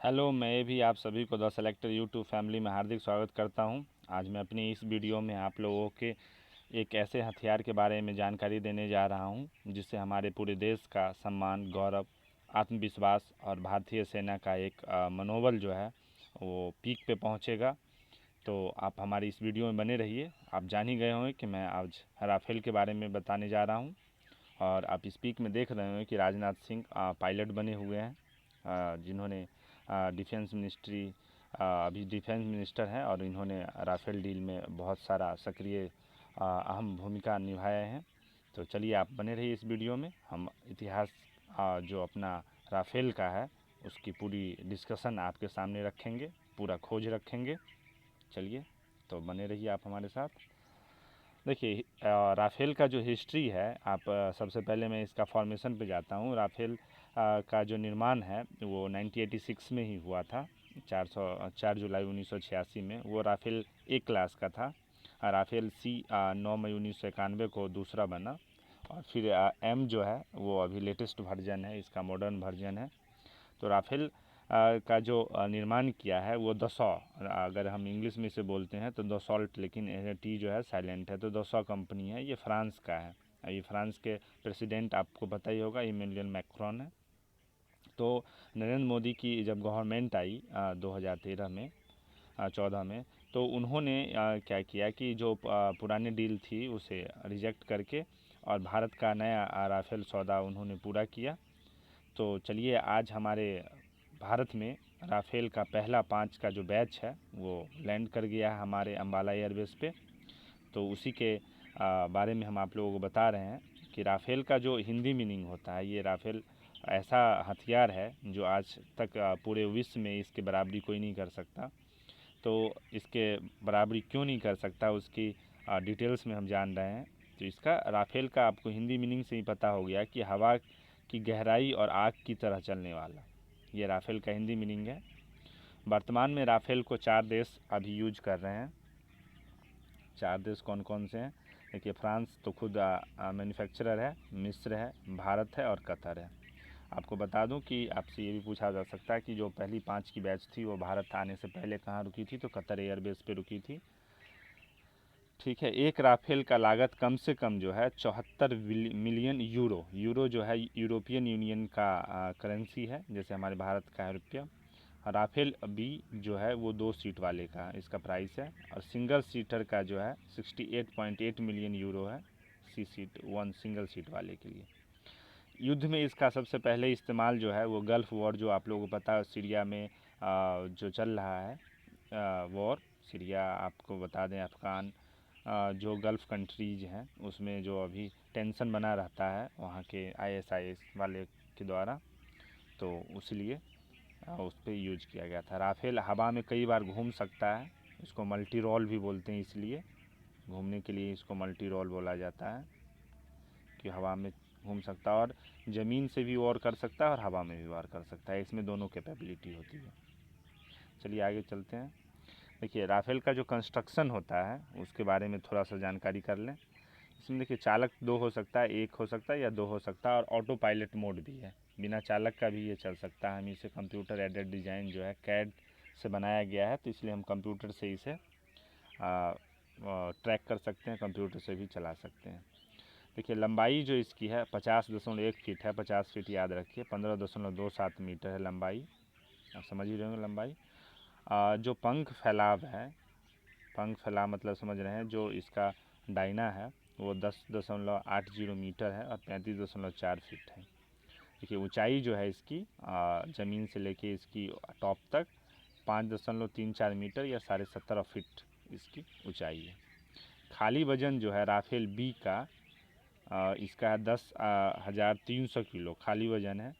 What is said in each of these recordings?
Hello, मैं भी आप सभी को द सेलेक्टर यूट्यूब फैमिली में हार्दिक स्वागत करता हूं। आज मैं अपनी इस वीडियो में आप लोगों के एक ऐसे हथियार के बारे में जानकारी देने जा रहा हूं जिससे हमारे पूरे देश का सम्मान, गौरव, आत्मविश्वास और भारतीय सेना का एक मनोबल जो है वो पीक पे पहुंचेगा। तो आप हमारी इस वीडियो में बने रहिए। आप जान ही गए होंगे कि मैं आज राफेल के बारे में बताने जा रहा हूँ। और आप इस पीक में देख रहे होंगे कि राजनाथ सिंह पायलट बने हुए हैं, जिन्होंने डिफेंस मिनिस्ट्री अभी डिफेंस मिनिस्टर हैं और इन्होंने राफेल डील में बहुत सारा सक्रिय अहम भूमिका निभाए हैं। तो चलिए आप बने रहिए इस वीडियो में। हम इतिहास जो अपना राफेल का है उसकी पूरी डिस्कशन आपके सामने रखेंगे, पूरा खोज रखेंगे। चलिए तो बने रहिए आप हमारे साथ। देखिए, राफेल का जो हिस्ट्री है, आप सबसे पहले मैं इसका फॉर्मेशन पे जाता हूँ। राफेल का जो निर्माण है वो 1986 में ही हुआ था। 4 जुलाई 1986 में वो राफेल ए क्लास का था। राफेल सी 9 मई 1991 को दूसरा बना। और फिर एम जो है वो अभी लेटेस्ट वर्जन है, इसका मॉडर्न वर्जन है। तो राफेल का जो निर्माण किया है वो दसॉ, अगर हम इंग्लिश में इसे बोलते हैं तो दसॉल्ट, लेकिन टी जो है साइलेंट है, तो दसॉ कंपनी है। ये फ्रांस का है। ये फ्रांस के प्रेसिडेंट आपको पता ही होगा, इमैनुअल मैक्रोन है। तो नरेंद्र मोदी की जब गवर्नमेंट आई 2013 में 14 में, तो उन्होंने क्या किया कि जो पुरानी डील थी उसे रिजेक्ट करके और भारत का नया राफेल सौदा उन्होंने पूरा किया। तो चलिए आज हमारे भारत में राफेल का पहला 5 का जो बैच है वो लैंड कर गया है हमारे अम्बाला एयरबेस पे। तो उसी के बारे में हम आप लोगों को बता रहे हैं कि राफेल का जो हिंदी मीनिंग होता है, ये राफेल ऐसा हथियार है जो आज तक पूरे विश्व में इसके बराबरी कोई नहीं कर सकता। तो इसके बराबरी क्यों नहीं कर सकता उसकी डिटेल्स में हम जान रहे हैं। तो इसका राफेल का आपको हिंदी मीनिंग से ही पता हो गया कि हवा की गहराई और आग की तरह चलने वाला, ये राफेल का हिंदी मीनिंग है। वर्तमान में राफेल को 4 देश अभी यूज कर रहे हैं। 4 देश कौन कौन से हैं? देखिए, फ्रांस तो खुद मैन्युफैक्चरर है, मिस्र है, भारत है और कतर है। आपको बता दूं कि आपसे ये भी पूछा जा सकता है कि जो पहली 5 की बैच थी वो भारत आने से पहले कहाँ रुकी थी, तो कतर एयरबेस पे रुकी थी। ठीक है, एक राफेल का लागत कम से कम जो है 74 मिलियन यूरो। यूरो जो है यूरोपियन यूनियन का करेंसी है, जैसे हमारे भारत का है रुपया। राफेल बी जो है वो 2 सीट वाले का इसका प्राइस है। और सिंगल सीटर का जो है 68.8 मिलियन यूरो है, सी सीट 1 सिंगल सीट वाले के लिए। युद्ध में इसका सबसे पहले इस्तेमाल जो है वो गल्फ़ वॉर, जो आप लोगों को पता है सीरिया में जो चल रहा है वॉर। सीरिया आपको बता दें, अफ़गान जो गल्फ़ कंट्रीज हैं उसमें जो अभी टेंशन बना रहता है वहाँ के आईएसआईएस वाले के द्वारा, तो उसलिए उस पर यूज किया गया था। राफेल हवा में कई बार घूम सकता है, इसको मल्टी रोल भी बोलते हैं, इसलिए घूमने के लिए इसको मल्टी रोल बोला जाता है कि हवा में घूम सकता है और ज़मीन से भी वॉर कर सकता है और हवा में भी वॉर कर सकता है, इसमें दोनों कैपेबिलिटी होती है। चलिए आगे चलते हैं। देखिए, राफेल का जो कंस्ट्रक्शन होता है उसके बारे में थोड़ा सा जानकारी कर लें। इसमें देखिए, चालक 2 हो सकता है, 1 हो सकता है या 2 हो सकता है, और ऑटो पायलट मोड भी है, बिना चालक का भी ये चल सकता है। हम इसे कंप्यूटर एडेड डिज़ाइन जो है कैड से बनाया गया है, तो इसलिए हम कंप्यूटर से इसे ट्रैक कर सकते हैं, कंप्यूटर से भी चला सकते हैं। देखिए, लंबाई जो इसकी है 50.1 फीट है, 50 फीट याद रखिए, 15.27 मीटर है लंबाई। आप समझ ही रहे होंगे लंबाई। जो पंख फैलाव है, पंख फैलाव मतलब समझ रहे हैं, जो इसका डाइना है वो 10.80 मीटर है और 35.4 फीट है। देखिए, ऊंचाई जो है इसकी ज़मीन से लेके इसकी टॉप तक 5.34 मीटर या 17.5 फीट इसकी ऊंचाई है। खाली वजन जो है राफेल बी का इसका है 10,300 किलो खाली वजन है।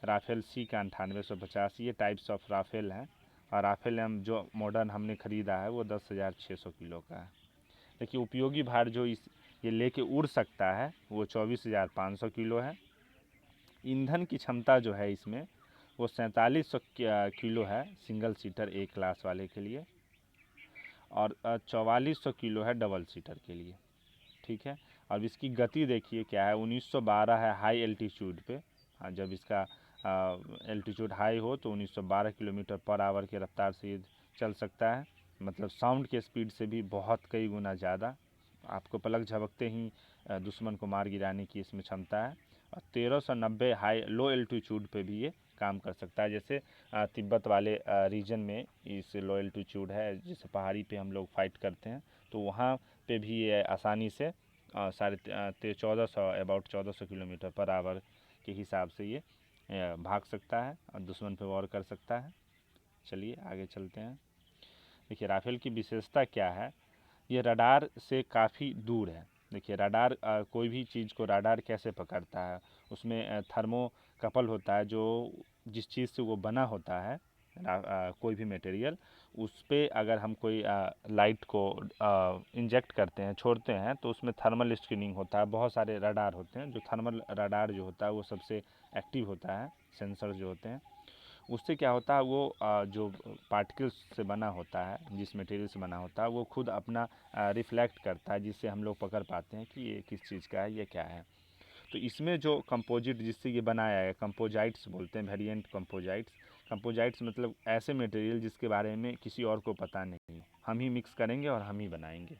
राफेल सी का 9850। ये टाइप्स ऑफ राफेल हैं। और राफेल एम जो मॉडर्न हमने ख़रीदा है वो 10,600 किलो का है। देखिए, उपयोगी भार जो ये लेके उड़ सकता है वो 24,500 किलो है। ईंधन की क्षमता जो है इसमें वो 4700 किलो है सिंगल सीटर ए क्लास वाले के लिए, और 4400 किलो है डबल सीटर के लिए। ठीक है, अब इसकी गति देखिए क्या है, 1912 है हाई एल्टीट्यूड पे। जब इसका एल्टीट्यूड हाई हो तो 1912 किलोमीटर पर आवर की रफ्तार से ये चल सकता है। मतलब साउंड के स्पीड से भी बहुत कई गुना ज़्यादा, आपको पलक झपकते ही दुश्मन को मार गिराने की इसमें क्षमता है। और 1390 हाई लो एल्टीट्यूड पे भी ये काम कर सकता है। जैसे तिब्बत वाले रीजन में इस लो एल्टीट्यूड है, जैसे पहाड़ी पे हम लोग फाइट करते हैं, तो वहाँ पे भी ये आसानी से 1400 अबाउट 1400 किलोमीटर पर आवर के हिसाब से ये भाग सकता है और दुश्मन पे वार कर सकता है। चलिए आगे चलते हैं। देखिए राफेल की विशेषता क्या है, ये रडार से काफ़ी दूर है। देखिए रडार कोई भी चीज़ को रडार कैसे पकड़ता है, उसमें थर्मोकपल होता है, जो जिस चीज़ से वो बना होता है कोई भी मटेरियल, उस पर अगर हम कोई लाइट को इंजेक्ट करते हैं, छोड़ते हैं, तो उसमें थर्मल स्क्रीनिंग होता है। बहुत सारे रडार होते हैं, जो थर्मल रडार जो होता है वो सबसे एक्टिव होता है, सेंसर जो होते हैं। उससे क्या होता है, वो जो पार्टिकल्स से बना होता है, जिस मटेरियल से बना होता है, वो खुद अपना रिफ्लेक्ट करता है, जिससे हम लोग पकड़ पाते हैं कि ये किस चीज़ का है, ये क्या है। तो इसमें जो कंपोजिट जिससे ये बनाया है, कंपोजाइट्स बोलते हैं, वेरिएंट कंपोजाइट्स। कंपोजाइट्स मतलब ऐसे मटेरियल जिसके बारे में किसी और को पता नहीं, हम ही मिक्स करेंगे और हम ही बनाएंगे,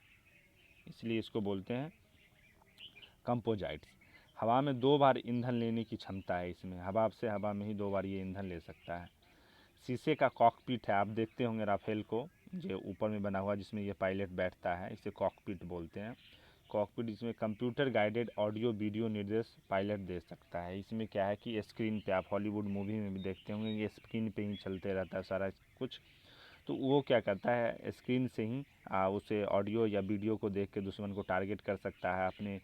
इसलिए इसको बोलते हैं कंपोजाइट्स। हवा में 2 बार ईंधन लेने की क्षमता है इसमें, हवा में ही 2 बार ये ईंधन ले सकता है। शीशे का कॉकपिट है, आप देखते होंगे राफेल को, जो ऊपर में बना हुआ जिसमें ये पायलट बैठता है, इसे कॉकपिट बोलते हैं। कॉकपिट इसमें कंप्यूटर गाइडेड ऑडियो वीडियो निर्देश पायलट दे सकता है। इसमें क्या है कि स्क्रीन पे, आप हॉलीवुड मूवी में भी देखते होंगे, ये स्क्रीन पे ही चलते रहता है सारा कुछ। तो वो क्या करता है, स्क्रीन से ही उसे ऑडियो या वीडियो को देख के दुश्मन को टारगेट कर सकता है। अपने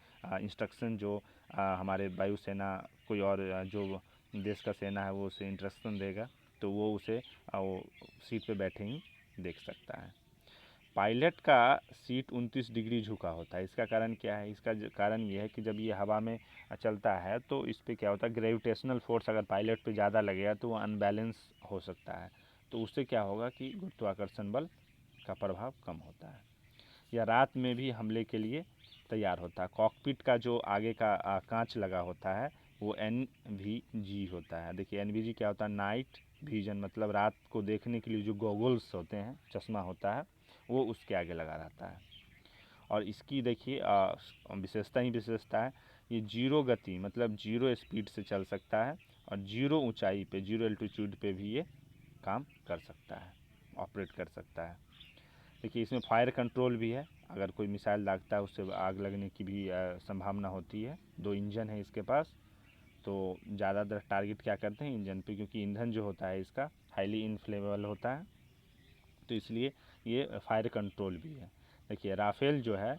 इंस्ट्रक्शन जो हमारे वायुसेना कोई और जो देश का सेना है वो उसे इंस्ट्रक्शन देगा, तो वो उसे वो सीट पे बैठे ही देख सकता है। पायलट का सीट 29 डिग्री झुका होता है। इसका कारण क्या है, इसका कारण ये है कि जब ये हवा में चलता है तो इस पर क्या होता है, ग्रेविटेशनल फोर्स अगर पायलट पे ज़्यादा लगेगा तो वो अनबैलेंस हो सकता है, तो उससे क्या होगा कि गुरुत्वाकर्षण बल का प्रभाव कम होता है। या रात में भी हमले के लिए तैयार होता है। कॉकपिट का जो आगे का कांच लगा होता है वो NVG होता है। देखिए NVG क्या होता है, नाइट विजन, मतलब रात को देखने के लिए जो गॉगल्स होते हैं, चश्मा होता है, वो उसके आगे लगा रहता है। और इसकी देखिए विशेषता है, ये जीरो गति मतलब जीरो स्पीड से चल सकता है, और जीरो ऊंचाई पे, जीरो एल्टीट्यूड पे भी ये काम कर सकता है, ऑपरेट कर सकता है। देखिए इसमें फायर कंट्रोल भी है, अगर कोई मिसाइल लागता है उससे आग लगने की भी संभावना होती है। 2 इंजन है इसके पास, तो ज़्यादातर टारगेट क्या करते हैं, इंजन पे, क्योंकि ईंधन जो होता है इसका हाईली इनफ्लेमेबल होता है, तो इसलिए ये फायर कंट्रोल भी है। देखिए राफेल जो है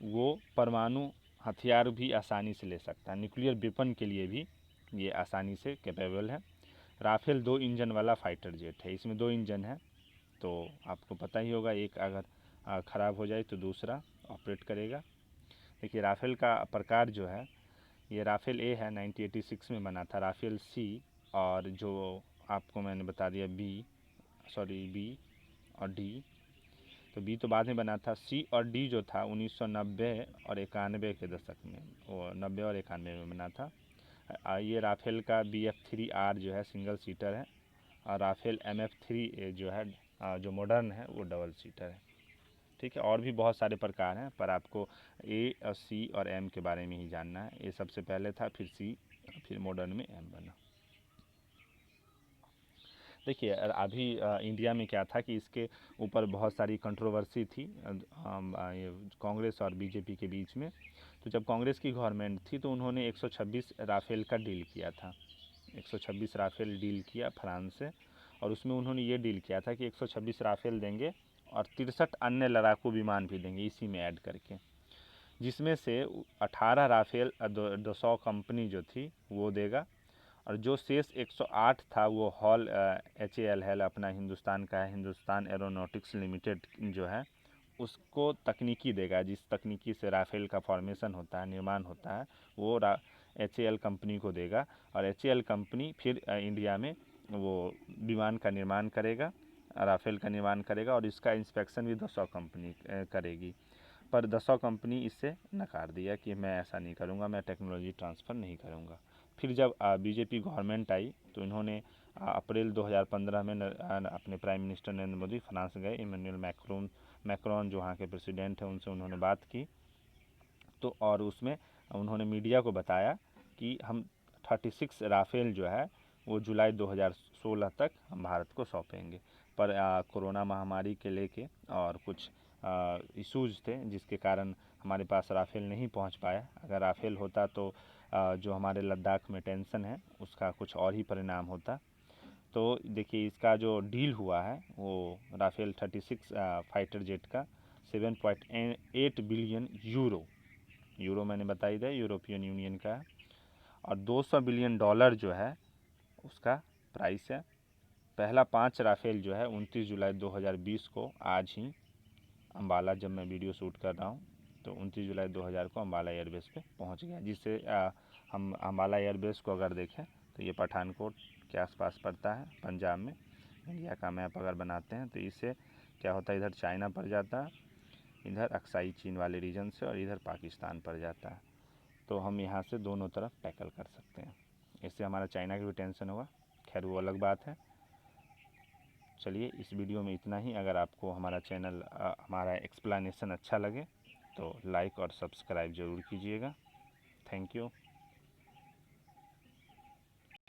वो परमाणु हथियार भी आसानी से ले सकता है, न्यूक्लियर वेपन के लिए भी ये आसानी से कैपेबल है। राफेल 2 इंजन वाला फाइटर जेट है, इसमें 2 इंजन है, तो आपको पता ही होगा, एक अगर ख़राब हो जाए तो दूसरा ऑपरेट करेगा। देखिए राफेल का प्रकार जो है, ये राफेल ए है, 1986 में बना था। राफेल सी, और जो आपको मैंने बता दिया बी और डी, तो बी तो बाद में बना था। सी और डी जो था 1990 और 91 के दशक में, वो 90 और 91 में बना था। ये राफेल का BF-3R जो है सिंगल सीटर है, और राफेल MF-3 जो है जो मॉडर्न है वो डबल सीटर है। ठीक है, और भी बहुत सारे प्रकार हैं, पर आपको ए और सी और एम के बारे में ही जानना है। ए सबसे पहले था, फिर सी, फिर मॉडर्न में एम बना। देखिए अभी इंडिया में क्या था कि इसके ऊपर बहुत सारी कंट्रोवर्सी थी ये कांग्रेस और बीजेपी के बीच में। तो जब कांग्रेस की गवर्नमेंट थी तो उन्होंने 126 राफेल का डील किया था, 126 राफेल डील किया फ्रांस से, और उसमें उन्होंने ये डील किया था कि 126 राफेल देंगे और 63 अन्य लड़ाकू विमान भी देंगे इसी में ऐड करके, जिसमें से 18 राफेल 200 कंपनी जो थी वो देगा, और जो शेष 108 था वो HAL है, अपना हिंदुस्तान का है, हिंदुस्तान एरोनॉटिक्स लिमिटेड जो है, उसको तकनीकी देगा, जिस तकनीकी से राफेल का फॉर्मेशन होता है, निर्माण होता है, वो HAL कंपनी को देगा। और HAL कंपनी फिर इंडिया में वो विमान का निर्माण करेगा, राफेल का निर्माण करेगा, और इसका इंस्पेक्शन भी 200 कंपनी करेगी। पर 200 कंपनी इससे नकार दिया कि मैं ऐसा नहीं करूँगा, मैं टेक्नोलॉजी ट्रांसफ़र नहीं करूँगा। फिर जब बीजेपी गवर्नमेंट आई तो इन्होंने अप्रैल 2015 में अपने prime minister Narendra Modi France गए, इमैनुअल मैक्रोन जो वहाँ के प्रेसिडेंट हैं उनसे उन्होंने बात की। तो और उसमें उन्होंने मीडिया को बताया कि हम 36 राफेल जो है वो जुलाई 2016 तक हम भारत को सौंपेंगे। पर कोरोना महामारी के लेके और कुछ इश्यूज़ थे जिसके कारण हमारे पास राफेल नहीं पहुंच पाया। अगर राफेल होता तो जो हमारे लद्दाख में टेंशन है उसका कुछ और ही परिणाम होता। तो देखिए इसका जो डील हुआ है वो राफेल 36 फाइटर जेट का 7.8 बिलियन यूरो मैंने बताई था, यूरोपियन यूनियन का है। और 200 बिलियन डॉलर जो है उसका प्राइस है। पहला 5 राफेल जो है 29 जुलाई 2020 को आज ही अम्बाला, जब मैं वीडियो शूट कर रहा हूँ तो 29 जुलाई 2000 को अम्बाला एयरबेस पे पहुँच गया, जिससे हम अम्बाला एयरबेस को अगर देखें तो ये पठानकोट के आसपास पड़ता है पंजाब में। इंडिया का मैप अगर बनाते हैं तो इससे क्या होता है, इधर चाइना पड़ जाता है, इधर अक्साई चीन वाले रीजन से, और इधर पाकिस्तान पड़ जाता है। तो हम यहाँ से दोनों तरफ टैकल कर सकते हैं। इससे हमारा चाइना की भी टेंशन होगा, खैर वो अलग बात है। चलिए इस वीडियो में इतना ही। अगर आपको हमारा चैनल हमारा एक्सप्लेनेशन अच्छा लगे तो लाइक और सब्सक्राइब ज़रूर कीजिएगा। Thank you.